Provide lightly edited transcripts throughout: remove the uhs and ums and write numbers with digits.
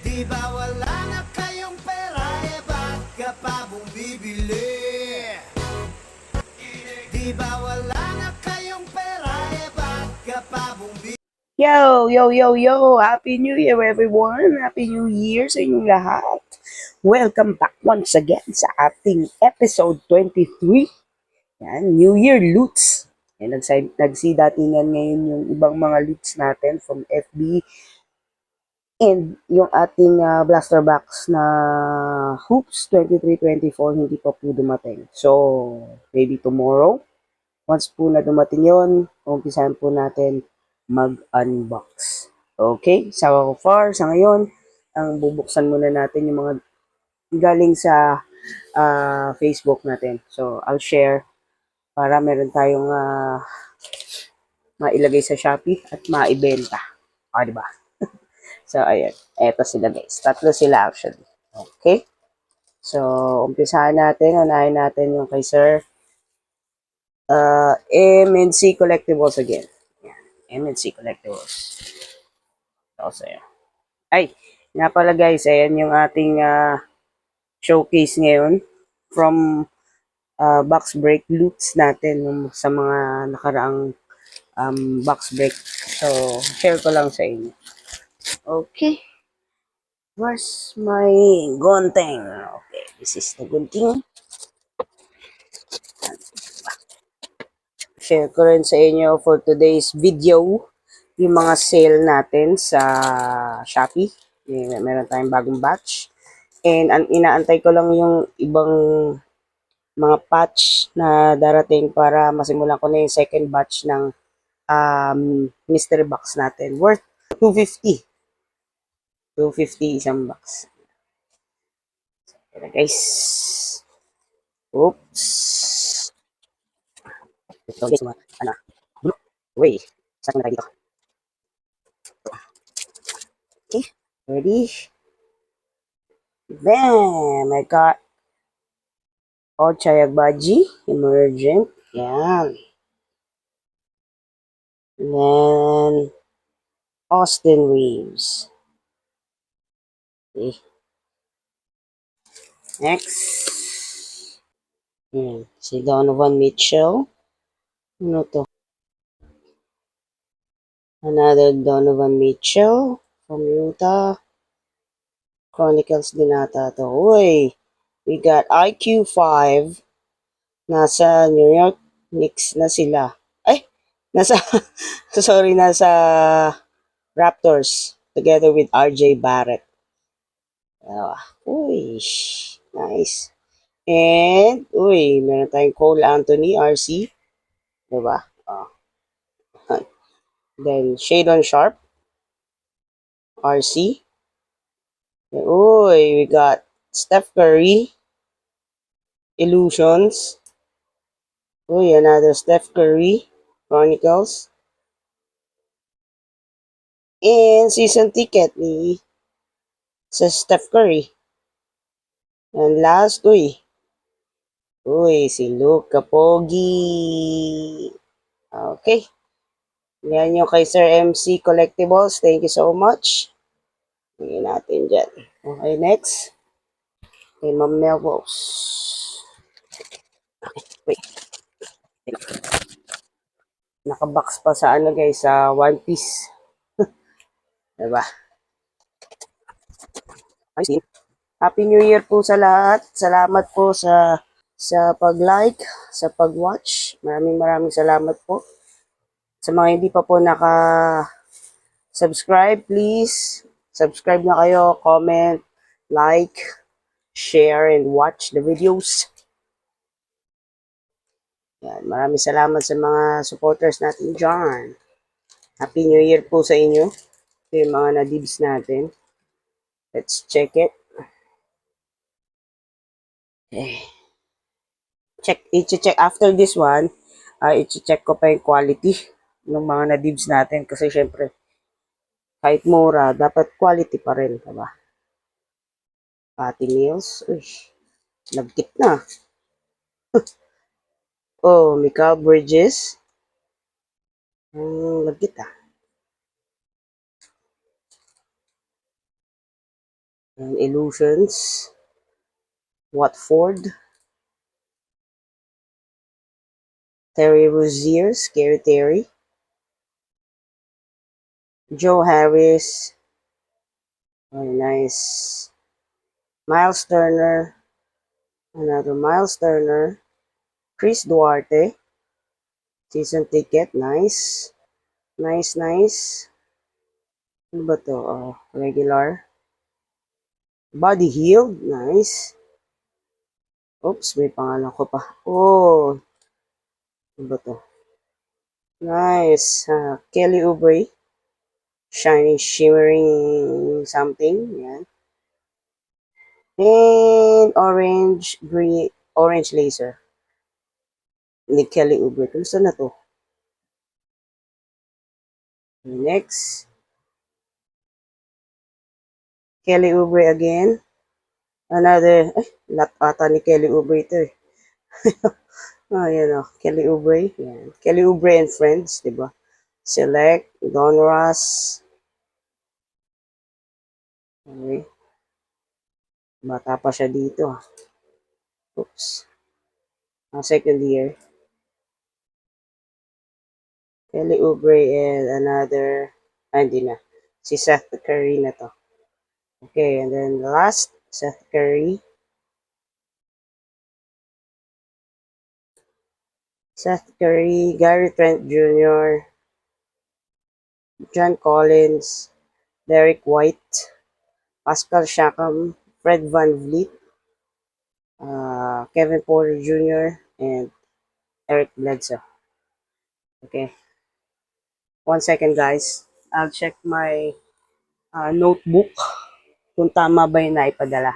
Di ba wala na kayong pera, eh ba't ka pa bumibili? Di ba wala na kayong pera, eh ba't ka pa bumibili? Yo, yo, yo, yo! Happy New Year, everyone! Happy New Year sa inyong lahat! Welcome back once again sa ating episode 23. Yan, New Year Loots. Yan, nagsidatingan ngayon yung ibang mga loots natin from FB and yung ating blaster box na Hoops 23-24 hindi pa po dumating. So, maybe tomorrow. Once po na dumating yun, umpisahan po natin mag-unbox. Okay? So far, sa ngayon, ang bubuksan muna natin yung mga galing sa Facebook natin. So, I'll share para meron tayong mailagay sa Shopee at maibenta. Diba? So, ayan. Eto sila guys. Tatlo sila actually. Okay? So, umpisahan natin. Unahin natin yung kay Sir MNC Collectibles again. MNC Collectibles. So, ay, nga pala guys, ayan yung ating showcase ngayon from box break loots natin sa mga nakaraang box break. So, share ko lang sa inyo. Okay. Where's my gunting? Okay, this is the gunting. Share ko rin sa inyo for today's video yung mga sale natin sa Shopee. Meron tayong bagong batch. And inaantay ko lang yung ibang mga patch na darating para masimulan ko na yung second batch ng mystery box natin. Worth 250. 250 isang box. Pero guys. Oops. Ito guys, Wait. Saan na tayo dito? Okay. Ready? Bam! I got Ochayagbaji, Emergent. Yan. And then, Austin Reeves. Okay. Next. Si Donovan Mitchell. Ano to? Another Donovan Mitchell from Utah. Chronicles din ata to. Uy! We got IQ5. Nasa New York Knicks na sila. Ay! Nasa Raptors. Together with RJ Barrett. Uy! Nice. And, meron tayong Cole Anthony, RC. Diba? Then, Shadon Sharp, RC. We got Steph Curry, Illusions. Another Steph Curry, Chronicles. And season ticket ni sa Steph Curry. And last, si Luka Pogi. Okay. Yan yung kay Sir MC Collectibles. Thank you so much. Tingnan natin dyan. Okay, next. Kay Ma'am Melvos. Okay, wait. Nakabox pa sa guys, sa One Piece. Diba? Ayun. Happy New Year po sa lahat. Salamat po sa pag-like, sa pag-watch. Maraming salamat po. Sa mga hindi pa po naka-subscribe, please subscribe na kayo, comment, like, share, and watch the videos. Yan, maraming salamat sa mga supporters natin dyan. Happy New Year po sa inyo. Ito yung mga nadibs natin. Let's check it. Okay. I-check after this one, i-check ko pa yung quality ng mga nadibs natin kasi syempre kahit mura, dapat quality pa rin, diba? Patty Mills, nagkit na. Mikael Bridges. Nagkit And Illusions. Watford. Terry Rozier, Scary Terry. Joe Harris. Very nice. Miles Turner. Another Miles Turner. Chris Duarte. Season ticket. Nice. Nice. Ano ba to? Regular. Body Healed. Nice. Oops, may pangalan ko pa. Oh, ano ba to? Nice. Kelly Oubre. Shiny, shimmering something. Yan. And orange laser. Ni Kelly Oubre. Kamusta na to? Next. Kelly Oubre again. Another, lot ata ni Kelly Oubre ito eh. Yan o. Kelly Oubre. Yan. Kelly Oubre and Friends, di ba? Select. Don Ross. Okay. Bata pa siya dito. Oops. Second year. Kelly Oubre and another, hindi na. Si Seth Curry na to. Okay, and then last, Seth Curry. Seth Curry, Gary Trent Jr., John Collins, Derek White, Pascal Siakam, Fred VanVleet, Kevin Porter Jr., and Eric Bledsoe. Okay. 1 second, guys. I'll check my notebook kung tama ba yung naipadala.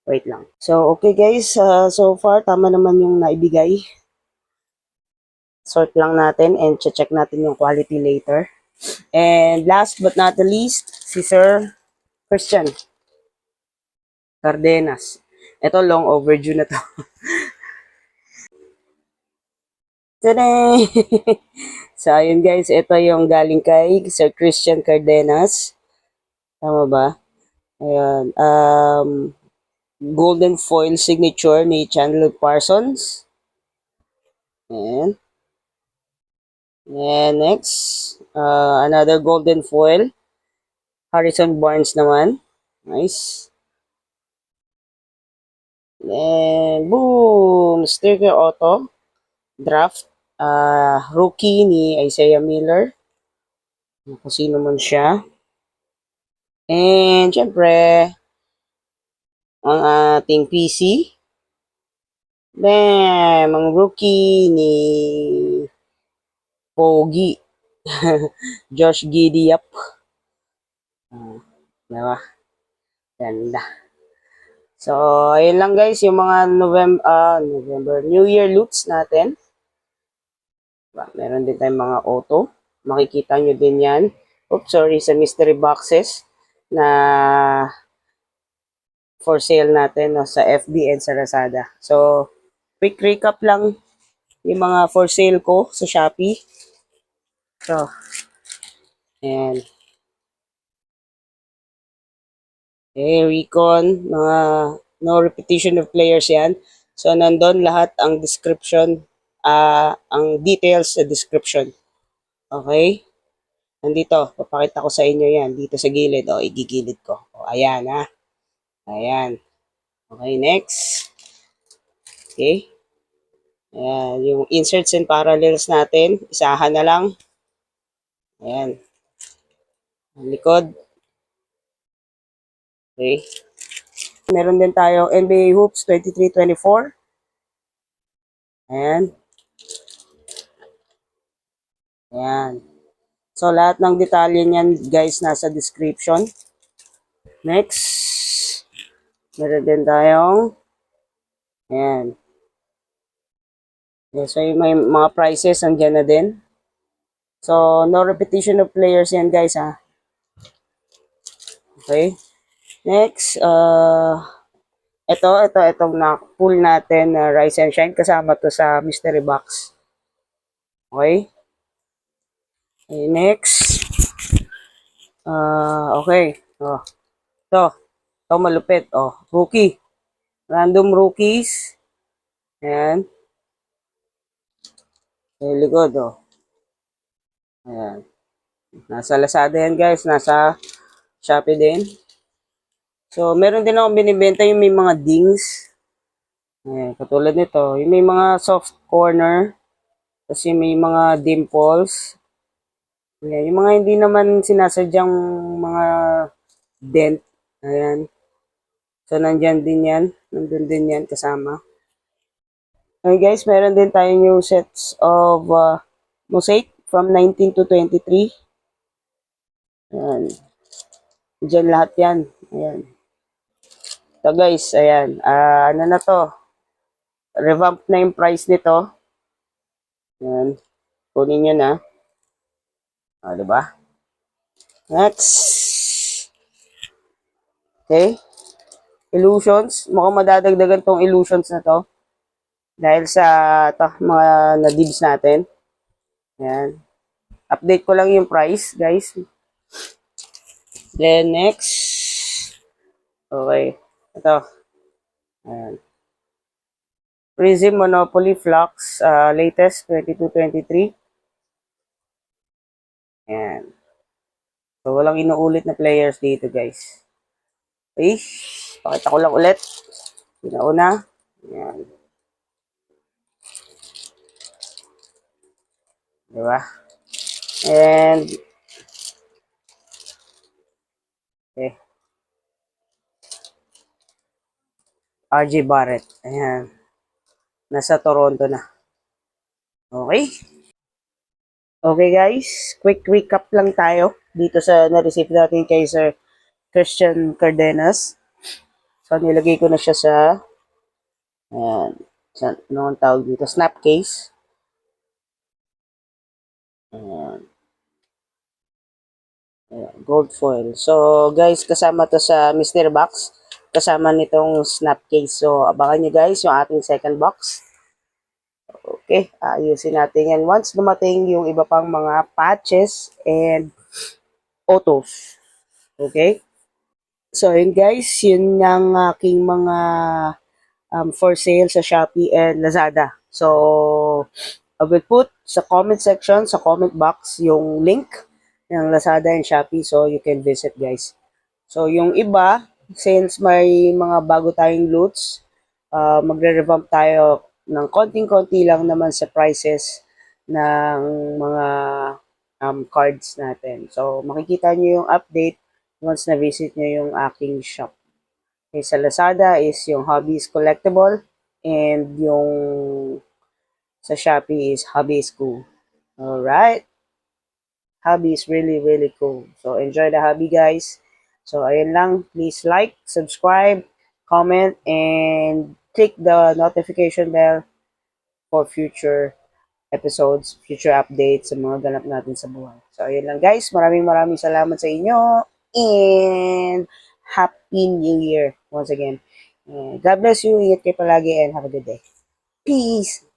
Wait lang. So, okay guys. So far, tama naman yung naibigay. Sort lang natin and check natin yung quality later. And last but not the least, si Sir Christian Cardenas. Ito, long overdue na to. Tada! So, ayun guys, ito yung galing kay Sir Christian Cardenas. Tama ba? Ayan. Golden foil signature ni Chandler Parsons. Ayan. And next, another golden foil. Harrison Barnes naman. Nice. And boom! Sticker auto. Draft. Rookie ni Isaiah Miller. Kung sino man siya. And syempre, ang ating PC. Bam! Ang rookie ni Pogi. Josh Giddey. Diba? Ganda. So, ayun lang guys, yung mga November New Year loots natin. Diba? Meron din tayong mga auto. Makikita nyo din yan. Oops, sorry, sa mystery boxes na for sale natin sa FB and sa Lazada. So, quick recap lang yung mga for sale ko sa Shopee. So, and Recon, mga no repetition of players yan. So, nandun lahat ang description, ang details sa description. Okay? Nandito, papakita ko sa inyo yan. Dito sa gilid. Igigilid ko. Ayan, ha. Ayan. Okay, next. Okay. Ayan, yung inserts and parallels natin. Isahan na lang. Ayan. Ang likod. Okay. Meron din tayo NBA Hoops 23-24. Ayan. Ayan. So, lahat ng detalye niyan, guys, nasa description. Next. Meron din tayong ayan. Okay, so, yung may mga prices, andyan na din. So, no repetition of players yan, guys, ha. Okay. Next, itong na-pull natin na Rise and Shine. Kasama to sa mystery box. Okay. Okay, next. Okay. So, Ito malupit. Oh, rookie. Random rookies. Ayan. Yung likod, oh. Ayan. Nasa Lazada yan, guys. Nasa Shopee din. So, meron din akong binibenta yung may mga dings. Ayan, katulad nito. Yung may mga soft corner. Kasi may mga dimples. Ayan, yung mga hindi naman sinasadyang mga dent. Ayan. So, nandyan din yan. Nandun din yan kasama. Okay guys, meron din tayo new sets of mosaic from 19 to 23. Ayan. Diyan lahat yan. Ayan. So guys, ayan. Ano na to? Revamp na yung price nito. Ayan. Kunin nyo na. Diba? Next. Okay. Illusions. Mukhang madadagdagan tong illusions na to. Dahil sa mga na-dibs natin. Ayan. Update ko lang yung price, guys. Then, next. Okay. Ito. Ayan. Prism Monopoly Flux. Latest, 22-23. Ayan. So, walang inuulit na players dito, guys. Okay. Pakita ko lang ulit. Una. Ayan. Diba? And, okay. RJ Barrett. Ayan. Nasa Toronto na. Okay. Okay guys, quick recap lang tayo dito sa na-receive natin kay Sir Christian Cardenas. So, nilagay ko na siya sa, ayan, ano ang tawag dito? Snap case. Ayan. Ayan, gold foil. So, guys, kasama to sa mystery box. Kasama nitong snap case. So, abangan nyo guys yung ating second box. Okay, ayusin natin yan once dumating yung iba pang mga patches and autos. Okay? So, yun guys, yun ang aking mga for sale sa Shopee and Lazada. So, I will put sa comment section, sa comment box, yung link ng Lazada and Shopee so you can visit guys. So, yung iba, since may mga bago tayong loots, magre-revamp tayo ng konting-konti lang naman sa prices ng mga cards natin. So, makikita nyo yung update once na-visit nyo yung aking shop. Okay, sa Lazada is yung Hobbies Collectible and yung sa Shopee is Hobby is Cool. Alright. Hobby is really, really cool. So, enjoy the hobby, guys. So, ayun lang. Please like, subscribe, comment, and click the notification bell for future episodes, future updates sa mga ganap natin sa buhay. So, ayun lang, guys. Maraming salamat sa inyo. And Happy New Year once again. God bless you. Ingat kayo palagi and have a good day. Peace!